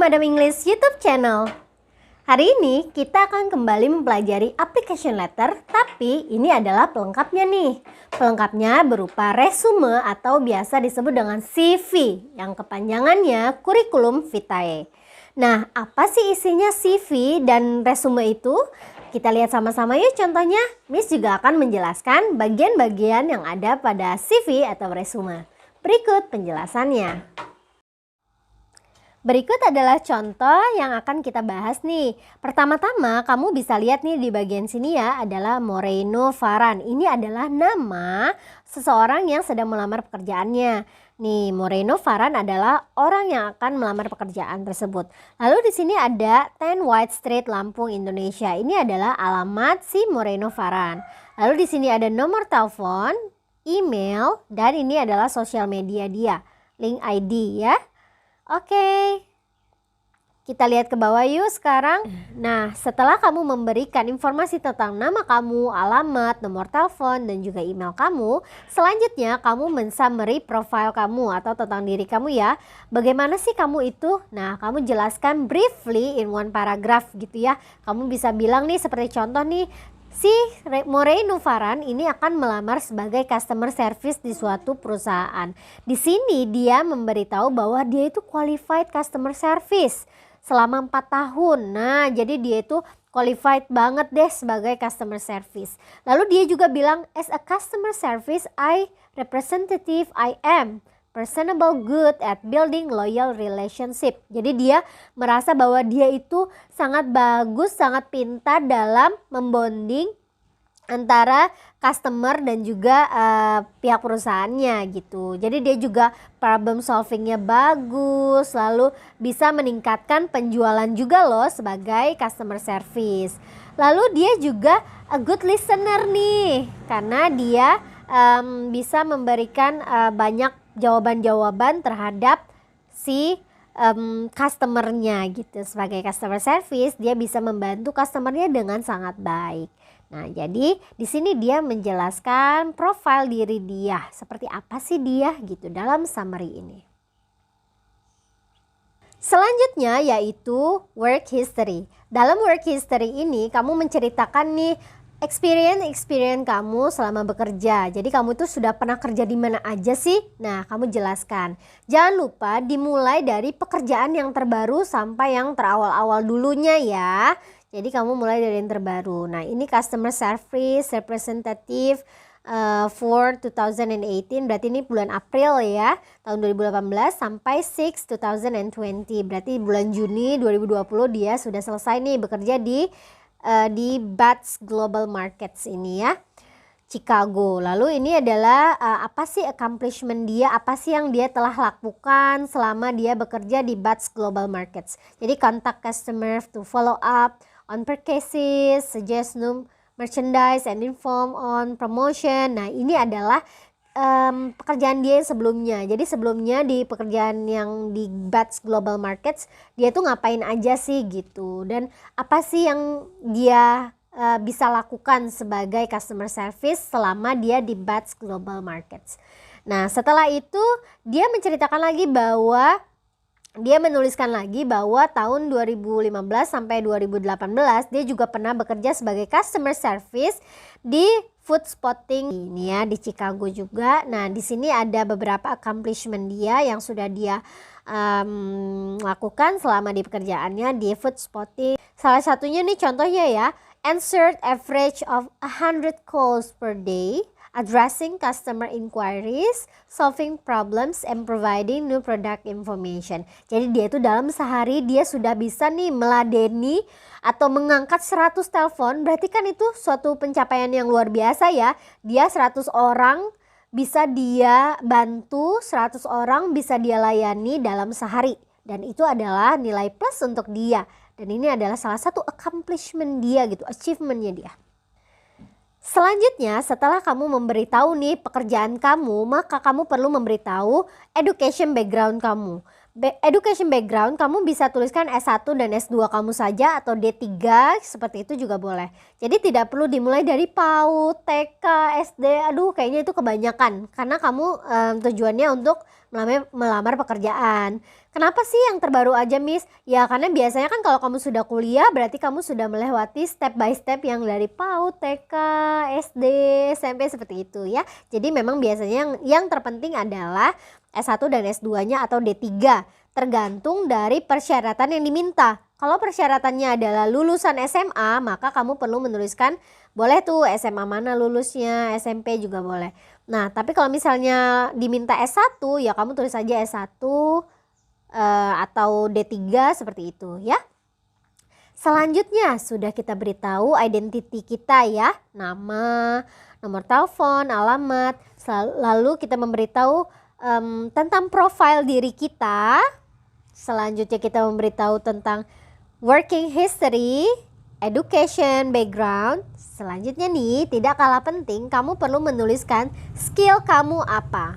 Madam English YouTube channel. Hari ini kita akan kembali mempelajari application letter, tapi ini adalah pelengkapnya nih. Pelengkapnya berupa resume atau biasa disebut dengan CV yang kepanjangannya Curriculum Vitae. Nah, apa sih isinya CV dan resume itu? Kita lihat sama-sama yuk contohnya. Miss juga akan menjelaskan bagian-bagian yang ada pada CV atau resume. Berikut penjelasannya. Berikut adalah contoh yang akan kita bahas nih. Pertama-tama kamu bisa lihat nih di bagian sini ya adalah Moreno Varan. Ini adalah nama seseorang yang sedang melamar pekerjaannya. Nih, Moreno Varan adalah orang yang akan melamar pekerjaan tersebut. Lalu di sini ada 10 White Street, Lampung, Indonesia. Ini adalah alamat si Moreno Varan. Lalu di sini ada nomor telepon, email, dan ini adalah sosial media dia, link ID ya. Oke, kita lihat ke bawah yuk sekarang. Nah, setelah kamu memberikan informasi tentang nama kamu, alamat, nomor telepon, dan juga email kamu, selanjutnya kamu men-summary profile kamu atau tentang diri kamu ya. Bagaimana sih kamu itu? Nah, kamu jelaskan briefly in one paragraph gitu ya. Kamu bisa bilang nih seperti contoh nih, si Moreno Varan ini akan melamar sebagai customer service di suatu perusahaan. Di sini dia memberitahu bahwa dia itu qualified customer service selama 4 tahun. Nah, jadi dia itu qualified banget deh sebagai customer service. Lalu dia juga bilang, as a customer service representative, I am personable, good at building loyal relationship. Jadi dia merasa bahwa dia itu sangat bagus, sangat pintar dalam membonding antara customer dan juga pihak perusahaannya gitu. Jadi dia juga problem solvingnya bagus, lalu bisa meningkatkan penjualan juga loh sebagai customer service. Lalu dia juga a good listener nih, karena dia bisa memberikan banyak jawaban-jawaban terhadap si customernya gitu. Sebagai customer service dia bisa membantu customernya dengan sangat baik. Nah, jadi di sini dia menjelaskan profil diri dia, seperti apa sih dia gitu dalam summary ini. Selanjutnya yaitu work history. Dalam work history ini kamu menceritakan nih experience kamu selama bekerja. Jadi kamu tuh sudah pernah kerja di mana aja sih? Nah, kamu jelaskan. Jangan lupa dimulai dari pekerjaan yang terbaru sampai yang terawal-awal dulunya ya. Jadi kamu mulai dari yang terbaru. Nah, ini customer service representative for 2018. Berarti ini bulan April ya, tahun 2018 sampai 6 2020. Berarti bulan Juni 2020 dia sudah selesai nih bekerja di Bats Global Markets ini ya, Chicago. Lalu ini adalah apa sih accomplishment dia, apa sih yang dia telah lakukan selama dia bekerja di Bats Global Markets. Jadi contact customer to follow up on purchases, suggest new merchandise and inform on promotion. Nah, ini adalah pekerjaan dia yang sebelumnya. Jadi sebelumnya di pekerjaan yang di Bats Global Markets dia tuh ngapain aja sih gitu, dan apa sih yang dia bisa lakukan sebagai customer service selama dia di Bats Global Markets. Nah, setelah itu dia menceritakan lagi bahwa dia menuliskan lagi bahwa tahun 2015 sampai 2018 dia juga pernah bekerja sebagai customer service di Food Spotting ini ya, di Chicago juga. Nah, di sini ada beberapa accomplishment dia yang sudah dia lakukan selama di pekerjaannya di Food Spotting. Salah satunya nih contohnya ya, answered average of 100 calls per day, addressing customer inquiries, solving problems, and providing new product information. Jadi dia itu dalam sehari dia sudah bisa nih meladeni atau mengangkat 100 telepon. Berarti kan itu suatu pencapaian yang luar biasa ya. Dia 100 orang bisa dia bantu, 100 orang bisa dia layani dalam sehari. Dan itu adalah nilai plus untuk dia. Dan ini adalah salah satu accomplishment dia gitu, achievementnya dia. Selanjutnya, setelah kamu memberitahu nih pekerjaan kamu, maka kamu perlu memberitahu education background kamu. Education background kamu bisa tuliskan S1 dan S2 kamu saja atau D3 seperti itu juga boleh. Jadi tidak perlu dimulai dari PAUD, TK, SD, aduh kayaknya itu kebanyakan karena kamu tujuannya untuk melamar pekerjaan. Kenapa sih yang terbaru aja Miss? Ya karena biasanya kan kalau kamu sudah kuliah berarti kamu sudah melewati step by step yang dari PAUD, TK, SD, SMP seperti itu ya. Jadi memang biasanya yang terpenting adalah S1 dan S2-nya atau D3 tergantung dari persyaratan yang diminta. Kalau persyaratannya adalah lulusan SMA maka kamu perlu menuliskan boleh tuh SMA mana lulusnya, SMP juga boleh. Nah tapi kalau misalnya diminta S1 ya kamu tulis aja S1 atau D3 seperti itu ya. Selanjutnya sudah kita beritahu identity kita ya, nama, nomor telepon, alamat. Lalu kita memberitahu tentang profil diri kita. Selanjutnya kita memberitahu tentang working history, education background. Selanjutnya nih, tidak kalah penting, kamu perlu menuliskan skill kamu apa.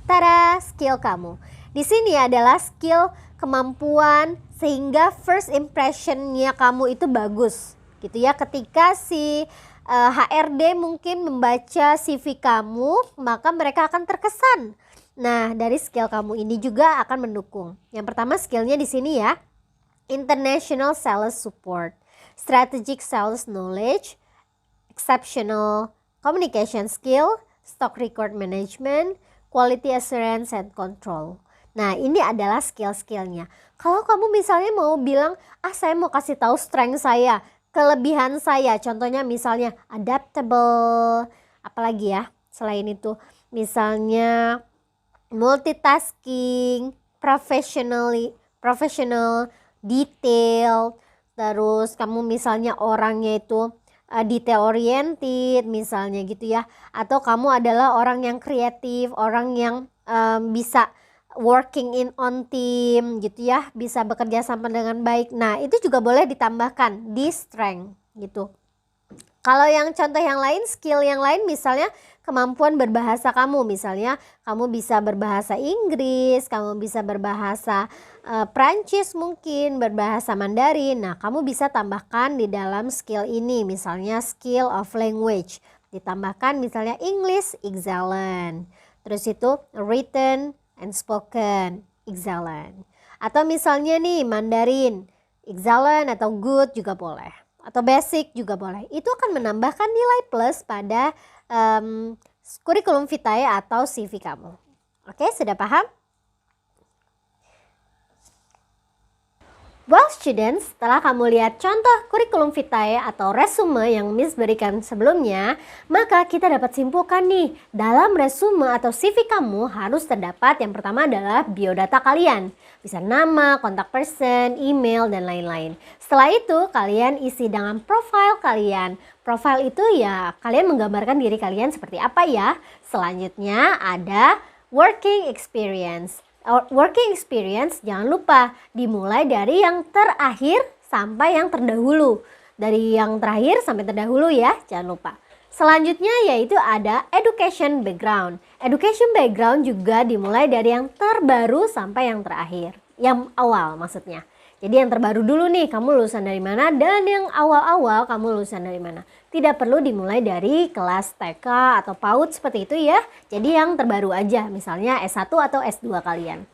Tada, skill kamu. Di sini adalah skill kemampuan sehingga first impressionnya kamu itu bagus gitu ya. Ketika si HRD mungkin membaca CV kamu, maka mereka akan terkesan. Nah, dari skill kamu ini juga akan mendukung. Yang pertama skillnya di sini ya, international sales support, strategic sales knowledge, exceptional communication skill, stock record management, quality assurance and control. Nah, ini adalah skill-skillnya. Kalau kamu misalnya mau bilang, saya mau kasih tahu strength saya, kelebihan saya, contohnya misalnya adaptable, apalagi ya selain itu, misalnya multitasking, professional, detail, terus kamu misalnya orangnya itu detail oriented misalnya gitu ya, atau kamu adalah orang yang kreatif, orang yang bisa working on team gitu ya, bisa bekerja sama dengan baik. Nah itu juga boleh ditambahkan di strength gitu. Kalau yang contoh yang lain, skill yang lain misalnya kemampuan berbahasa kamu, misalnya kamu bisa berbahasa Inggris, kamu bisa berbahasa Prancis mungkin, berbahasa Mandarin. Nah kamu bisa tambahkan di dalam skill ini, misalnya skill of language, ditambahkan misalnya English excellent, terus itu written and spoken excellent, atau misalnya nih Mandarin excellent atau good juga boleh, atau basic juga boleh. Itu akan menambahkan nilai plus pada kurikulum vitae atau CV kamu. Oke, sudah paham? Well students, setelah kamu lihat contoh kurikulum vitae atau resume yang Miss berikan sebelumnya, maka kita dapat simpulkan nih, dalam resume atau CV kamu harus terdapat yang pertama adalah biodata kalian. Bisa nama, kontak person, email, dan lain-lain. Setelah itu kalian isi dengan profil kalian. Profil itu ya kalian menggambarkan diri kalian seperti apa ya. Selanjutnya ada working experience. Working experience jangan lupa dimulai dari yang terakhir sampai yang terdahulu. Dari yang terakhir sampai terdahulu ya, jangan lupa. Selanjutnya yaitu ada education background. Education background juga dimulai dari yang terbaru sampai yang terakhir. Yang awal maksudnya. Jadi yang terbaru dulu nih, kamu lulusan dari mana, dan yang awal-awal kamu lulusan dari mana. Tidak perlu dimulai dari kelas TK atau PAUD seperti itu ya. Jadi yang terbaru aja, misalnya S1 atau S2 kalian.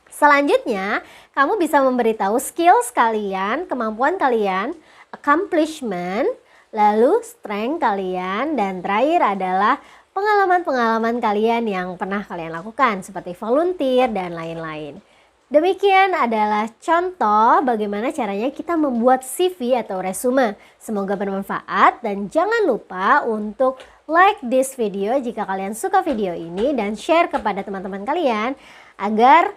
Selanjutnya, kamu bisa memberitahu skills kalian, kemampuan kalian, accomplishment, lalu strength kalian, dan terakhir adalah pengalaman-pengalaman kalian yang pernah kalian lakukan seperti volunteer dan lain-lain. Demikian adalah contoh bagaimana caranya kita membuat CV atau resume. Semoga bermanfaat dan jangan lupa untuk like this video jika kalian suka video ini dan share kepada teman-teman kalian agar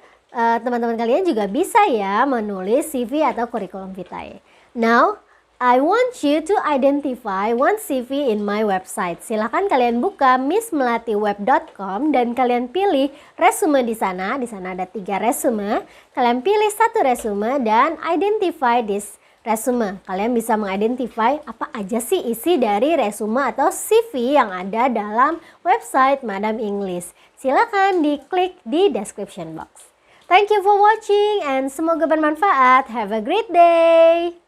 teman-teman kalian juga bisa ya menulis CV atau kurikulum vitae. Now, I want you to identify one CV in my website. Silahkan kalian buka missmelatiweb.com dan kalian pilih resume di sana. Di sana ada 3 resume. Kalian pilih 1 resume dan identify this resume. Kalian bisa mengidentify apa aja sih isi dari resume atau CV yang ada dalam website Madam English. Silahkan diklik di description box. Thank you for watching and semoga bermanfaat. Have a great day.